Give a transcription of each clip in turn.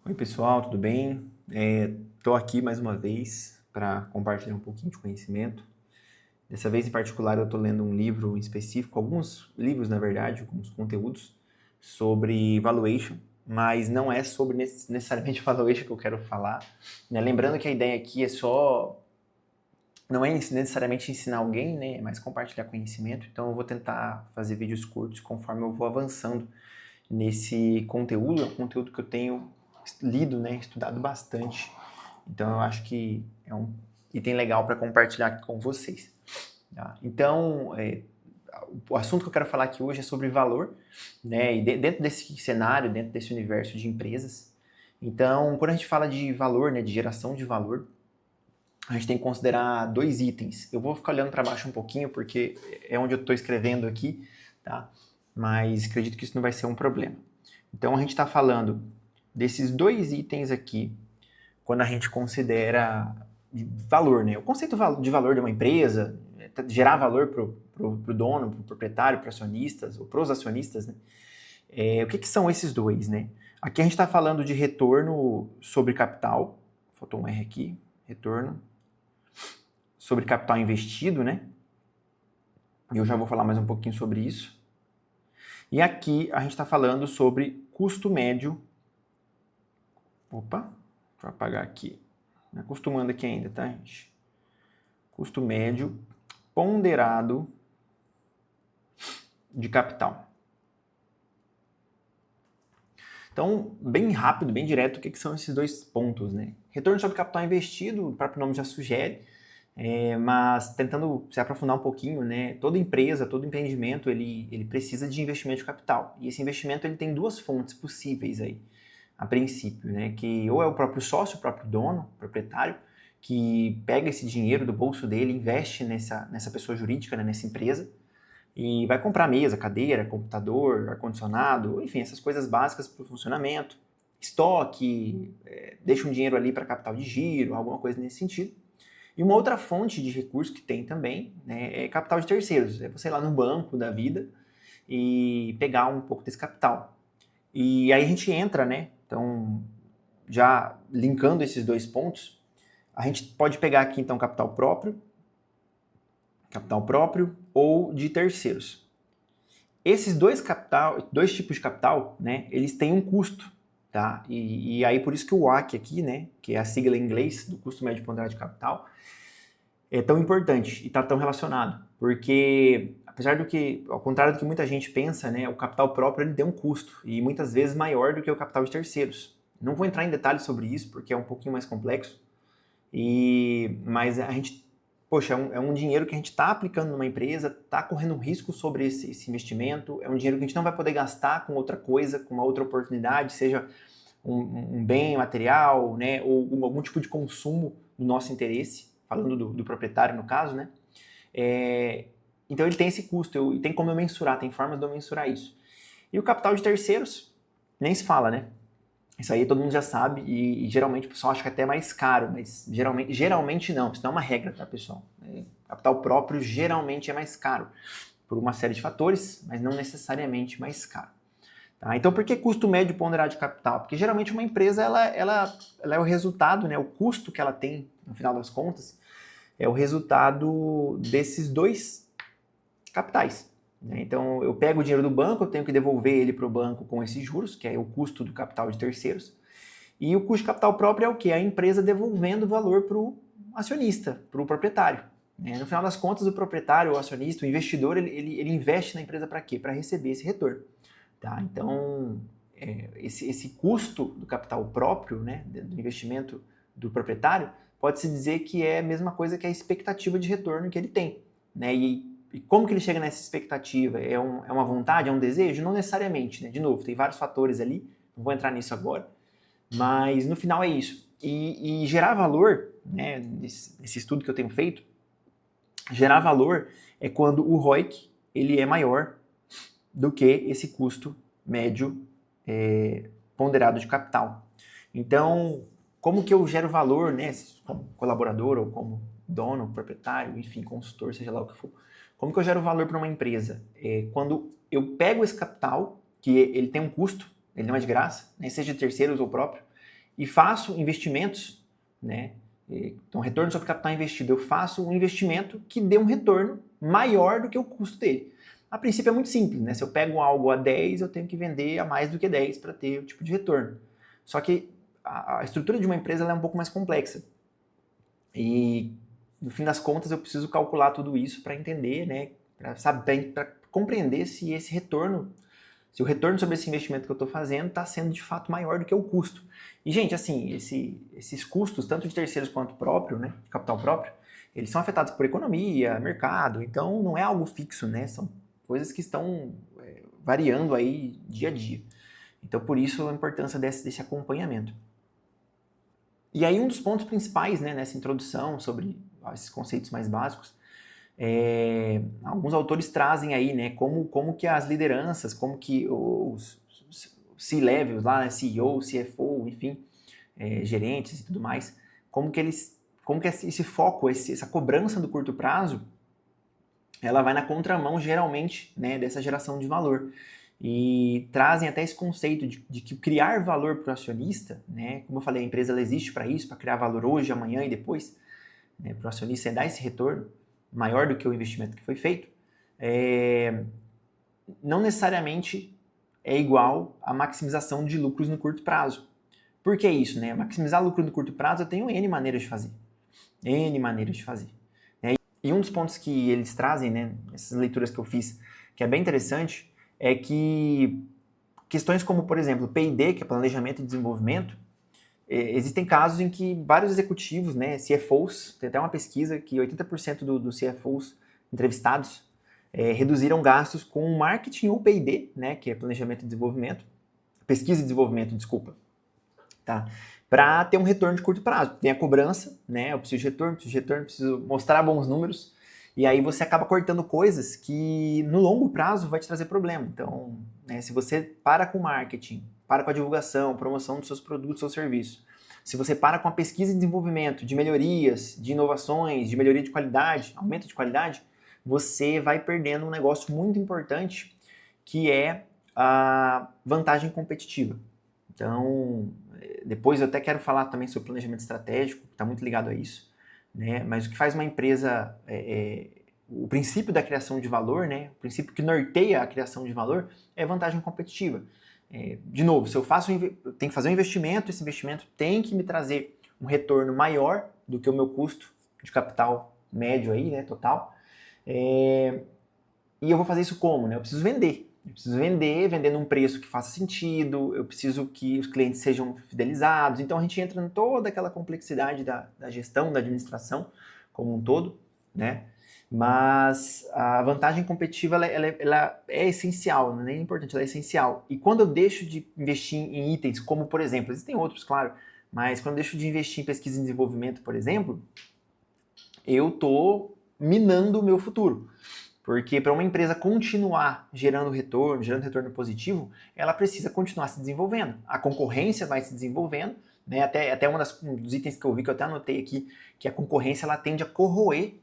Oi pessoal, tudo bem? Estou aqui mais uma vez para compartilhar um pouquinho de conhecimento. Dessa vez em particular eu estou lendo um livro em específico, alguns livros na verdade, alguns conteúdos sobre valuation, mas não é sobre necessariamente valuation que eu quero falar, né? Lembrando que a ideia aqui não é necessariamente ensinar alguém, né? É mais compartilhar conhecimento, então eu vou tentar fazer vídeos curtos conforme eu vou avançando nesse conteúdo. É um conteúdo que eu tenho lido, né, estudado bastante. Então eu acho que é um item legal para compartilhar aqui com vocês. Tá? Então, o assunto que eu quero falar aqui hoje é sobre valor, né, e dentro desse cenário, dentro desse universo de empresas. Então, quando a gente fala de valor, né, de geração de valor, a gente tem que considerar dois itens. Eu vou ficar olhando para baixo um pouquinho, porque é onde eu estou escrevendo aqui, tá? Mas acredito que isso não vai ser um problema. Então, a gente está falando desses dois itens aqui, quando a gente considera valor, né? O conceito de valor de uma empresa, gerar valor para o dono, para o proprietário, para acionistas, ou para os acionistas, né? O que são esses dois, né? Aqui a gente está falando de retorno sobre capital, faltou um R aqui, retorno sobre capital investido, né? E eu já vou falar mais um pouquinho sobre isso. E aqui a gente está falando sobre custo médio. Opa, deixa eu apagar aqui. Me acostumando aqui ainda, tá, gente? Custo médio ponderado de capital. Então, bem rápido, bem direto, o que são esses dois pontos, né? Retorno sobre capital investido, o próprio nome já sugere, mas tentando se aprofundar um pouquinho, né? Toda empresa, todo empreendimento, ele precisa de investimento de capital. E esse investimento ele tem duas fontes possíveis aí, a princípio, né? Que ou é o próprio sócio, o próprio dono, proprietário, que pega esse dinheiro do bolso dele, investe nessa pessoa jurídica, né? Nessa empresa, e vai comprar mesa, cadeira, computador, ar-condicionado, enfim, essas coisas básicas para o funcionamento, estoque, deixa um dinheiro ali para capital de giro, alguma coisa nesse sentido. E uma outra fonte de recurso que tem também, né, é capital de terceiros. É você ir lá no banco da vida e pegar um pouco desse capital. E aí a gente entra, né? Então, já linkando esses dois pontos, a gente pode pegar aqui então capital próprio ou de terceiros. Esses dois tipos de capital, né, eles têm um custo, tá? E aí por isso que o WACC aqui, né, que é a sigla em inglês do custo médio ponderado de capital, é tão importante e está tão relacionado, porque apesar do que, ao contrário do que muita gente pensa, né, o capital próprio ele tem um custo e muitas vezes maior do que o capital de terceiros. Não vou entrar em detalhes sobre isso porque é um pouquinho mais complexo, mas a gente, poxa, é um dinheiro que a gente está aplicando numa empresa, está correndo um risco sobre esse investimento, é um dinheiro que a gente não vai poder gastar com outra coisa, com uma outra oportunidade, seja um bem material, né, ou algum tipo de consumo do nosso interesse, falando do proprietário no caso, né? Então ele tem esse custo, e tem como eu mensurar, tem formas de eu mensurar isso. E o capital de terceiros, nem se fala, né? Isso aí todo mundo já sabe e geralmente o pessoal acha que é até mais caro, mas geralmente não, isso não é uma regra, tá, pessoal? Capital próprio geralmente é mais caro, por uma série de fatores, mas não necessariamente mais caro. Tá? Então, por que custo médio ponderado de capital? Porque geralmente uma empresa ela é o resultado, né, o custo que ela tem, no final das contas, é o resultado desses dois capitais. Né? Então, eu pego o dinheiro do banco, eu tenho que devolver ele para o banco com esses juros, que é o custo do capital de terceiros. E o custo de capital próprio é o quê? A empresa devolvendo valor para o acionista, para o proprietário. Né? No final das contas, o proprietário, o acionista, o investidor, ele investe na empresa para quê? Para receber esse retorno. Tá? Então, esse custo do capital próprio, né, do investimento do proprietário, pode-se dizer que é a mesma coisa que a expectativa de retorno que ele tem. Né? E como que ele chega nessa expectativa? É uma vontade, é um desejo? Não necessariamente. Né? De novo, tem vários fatores ali, não vou entrar nisso agora, mas no final é isso. E gerar valor, né, nesse estudo que eu tenho feito, gerar valor é quando o ROIC ele é maior do que esse custo médio ponderado de capital. Então, como que eu gero valor, né, como colaborador ou como dono, proprietário, enfim, consultor, seja lá o que for, como que eu gero valor para uma empresa? Quando eu pego esse capital, que ele tem um custo, ele não é de graça, né, seja de terceiros ou próprio, e faço investimentos, né? Então, retorno sobre capital investido, eu faço um investimento que dê um retorno maior do que o custo dele. A princípio é muito simples, né? Se eu pego algo a 10, eu tenho que vender a mais do que 10 para ter o tipo de retorno. Só que a estrutura de uma empresa ela é um pouco mais complexa. E, no fim das contas, eu preciso calcular tudo isso para entender, né? Para compreender se esse retorno, se o retorno sobre esse investimento que eu estou fazendo está sendo de fato maior do que o custo. E, gente, assim, esses custos, tanto de terceiros quanto próprio, né, de capital próprio, eles são afetados por economia, mercado, então não é algo fixo, né? São coisas que estão variando aí dia a dia. Então, por isso a importância desse acompanhamento. E aí um dos pontos principais, né, nessa introdução sobre esses conceitos mais básicos, alguns autores trazem aí, né, como que as lideranças, como que os C-levels lá, né, CEO, CFO, enfim, gerentes e tudo mais, como que esse foco, essa cobrança do curto prazo, ela vai na contramão, geralmente, né, dessa geração de valor. E trazem até esse conceito de que criar valor para o acionista, né, como eu falei, a empresa ela existe para isso, para criar valor hoje, amanhã e depois, né, para o acionista dar esse retorno maior do que o investimento que foi feito, não necessariamente é igual à maximização de lucros no curto prazo. Por que isso? Né? Maximizar lucro no curto prazo eu tenho N maneiras de fazer. N maneiras de fazer. E um dos pontos que eles trazem, né, essas leituras que eu fiz, que é bem interessante, é que questões como, por exemplo, P&D, que é Planejamento e Desenvolvimento, existem casos em que vários executivos, né, CFOs, tem até uma pesquisa que 80% dos CFOs entrevistados reduziram gastos com marketing ou P&D, né, que é Planejamento e Desenvolvimento, Pesquisa e Desenvolvimento, desculpa, tá? Para ter um retorno de curto prazo. Tem a cobrança, né? Eu preciso de retorno, preciso mostrar bons números, e aí você acaba cortando coisas que no longo prazo vai te trazer problema. Então, né, se você para com o marketing, para com a divulgação, promoção dos seus produtos ou serviços, se você para com a pesquisa e desenvolvimento de melhorias, de inovações, de melhoria de qualidade, aumento de qualidade, você vai perdendo um negócio muito importante, que é a vantagem competitiva. Então, depois eu até quero falar também sobre planejamento estratégico, que está muito ligado a isso, né? Mas o que faz uma empresa, o princípio da criação de valor, né? O princípio que norteia a criação de valor é vantagem competitiva. De novo, se eu tenho que fazer um investimento, esse investimento tem que me trazer um retorno maior do que o meu custo de capital médio aí, né, total. E eu vou fazer isso como? Né? Eu preciso vender. Eu preciso vender num preço que faça sentido, eu preciso que os clientes sejam fidelizados. Então a gente entra em toda aquela complexidade da gestão, da administração como um todo, né? Mas a vantagem competitiva ela é essencial, não é nem importante, ela é essencial. E quando eu deixo de investir em itens, como por exemplo, existem outros, claro, mas quando eu deixo de investir em pesquisa e desenvolvimento, por exemplo, eu estou minando o meu futuro. Porque para uma empresa continuar gerando retorno positivo, ela precisa continuar se desenvolvendo. A concorrência vai se desenvolvendo, né? Até um dos itens que eu vi, que eu até anotei aqui, que a concorrência ela tende a corroer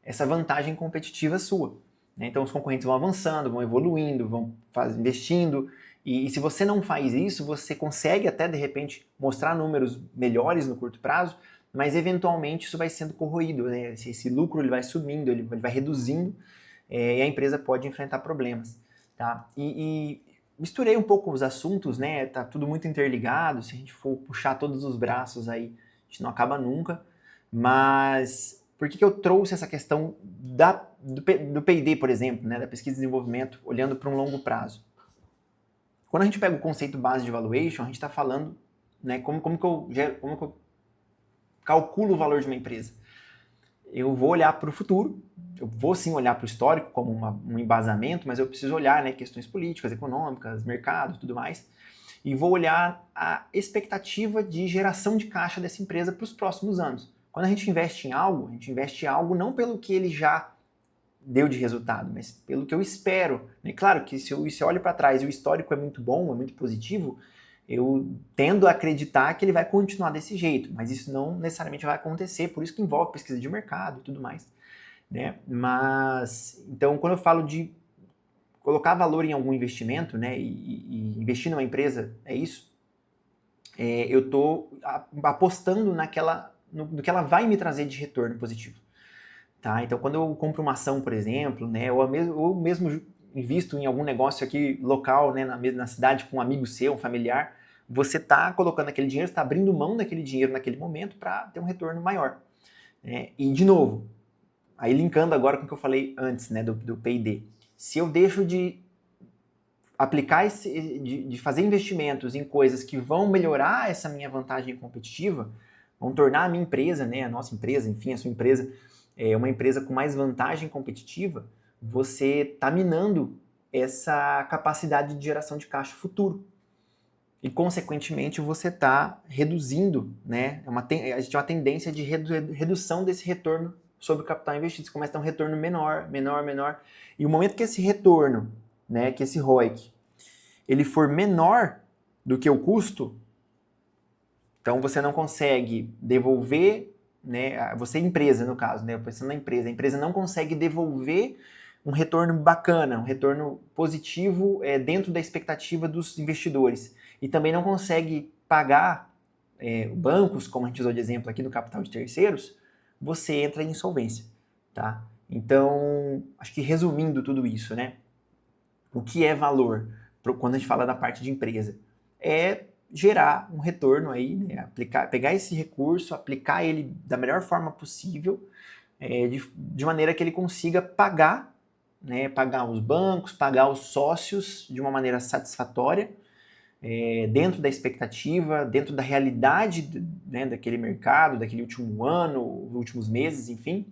essa vantagem competitiva sua. Né? Então os concorrentes vão avançando, vão evoluindo, vão investindo, e se você não faz isso, você consegue até de repente mostrar números melhores no curto prazo, mas eventualmente isso vai sendo corroído, né? Esse lucro ele vai sumindo, ele vai reduzindo, e a empresa pode enfrentar problemas. Tá? E misturei um pouco os assuntos, né? Tá tudo muito interligado, se a gente for puxar todos os braços aí, a gente não acaba nunca, mas por que eu trouxe essa questão do P&D, por exemplo, né? Da pesquisa e desenvolvimento, olhando para um longo prazo? Quando a gente pega o conceito base de valuation, a gente está falando, né, como que eu calculo o valor de uma empresa. Eu vou olhar para o futuro, eu vou sim olhar para o histórico como um embasamento, mas eu preciso olhar, né, questões políticas, econômicas, mercado e tudo mais, e vou olhar a expectativa de geração de caixa dessa empresa para os próximos anos. Quando a gente investe em algo, a gente investe em algo não pelo que ele já deu de resultado, mas pelo que eu espero. É claro que se eu olho para trás e o histórico é muito bom, é muito positivo, eu tendo a acreditar que ele vai continuar desse jeito, mas isso não necessariamente vai acontecer, por isso que envolve pesquisa de mercado e tudo mais. Né? Mas, então, quando eu falo de colocar valor em algum investimento, né, e investir numa empresa, é isso, eu estou apostando no que ela vai me trazer de retorno positivo. Tá? Então, quando eu compro uma ação, por exemplo, né, ou mesmo invisto em algum negócio aqui local, né, na cidade, com um amigo seu, um familiar, você está colocando aquele dinheiro, está abrindo mão daquele dinheiro naquele momento para ter um retorno maior. E, de novo, aí linkando agora com o que eu falei antes, né, do P&D. Se eu deixo de aplicar de fazer investimentos em coisas que vão melhorar essa minha vantagem competitiva, vão tornar a minha empresa, né, a nossa empresa, enfim, a sua empresa, uma empresa com mais vantagem competitiva, você está minando essa capacidade de geração de caixa futuro. E, consequentemente, você está reduzindo, né? A gente tem uma tendência de redução desse retorno sobre o capital investido. Você começa a ter um retorno menor. E o momento que esse retorno, né, que esse ROIC, ele for menor do que o custo, então você não consegue devolver, né, você empresa no caso, né, pensando na empresa, a empresa não consegue devolver um retorno bacana, um retorno positivo dentro da expectativa dos investidores e também não consegue pagar bancos, como a gente usou de exemplo aqui no capital de terceiros, você entra em insolvência, tá? Então, acho que resumindo tudo isso, né, o que é valor quando a gente fala da parte de empresa? É gerar um retorno aí, né? Pegar esse recurso, aplicar ele da melhor forma possível, de maneira que ele consiga pagar, né? Pagar os bancos, pagar os sócios de uma maneira satisfatória, dentro da expectativa, dentro da realidade, né, daquele mercado, daquele último ano, últimos meses, enfim.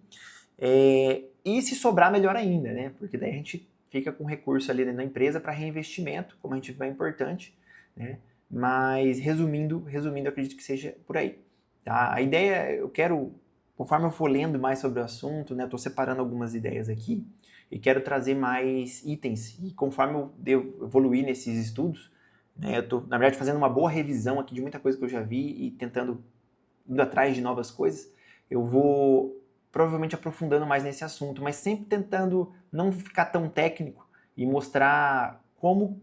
E se sobrar, melhor ainda, né? Porque daí a gente fica com recurso ali na empresa para reinvestimento, como a gente vê, é importante, né? Mas resumindo, eu acredito que seja por aí. Tá? A ideia, eu quero, conforme eu for lendo mais sobre o assunto, né? Eu estou separando algumas ideias aqui e quero trazer mais itens. E conforme eu evoluir nesses estudos, né? Eu estou, na verdade, fazendo uma boa revisão aqui de muita coisa que eu já vi e tentando, indo atrás de novas coisas, eu vou provavelmente aprofundando mais nesse assunto, mas sempre tentando não ficar tão técnico e mostrar como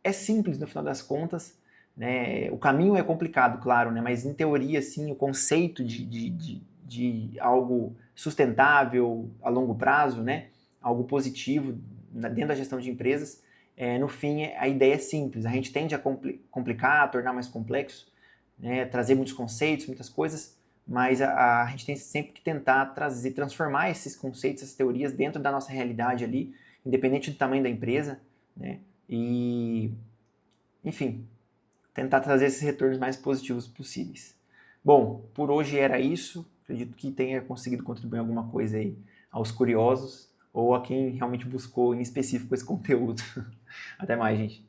é simples no final das contas, né? O caminho é complicado, claro, né? Mas em teoria, sim, o conceito de algo sustentável a longo prazo, né? Algo positivo dentro da gestão de empresas, no fim, a ideia é simples. A gente tende a complicar, a tornar mais complexo, né? Trazer muitos conceitos, muitas coisas, mas a gente tem sempre que tentar transformar esses conceitos, essas teorias dentro da nossa realidade ali, independente do tamanho da empresa, né? E, enfim, tentar trazer esses retornos mais positivos possíveis. Bom, por hoje era isso. Acredito que tenha conseguido contribuir alguma coisa aí aos curiosos ou a quem realmente buscou em específico esse conteúdo. Até mais, gente.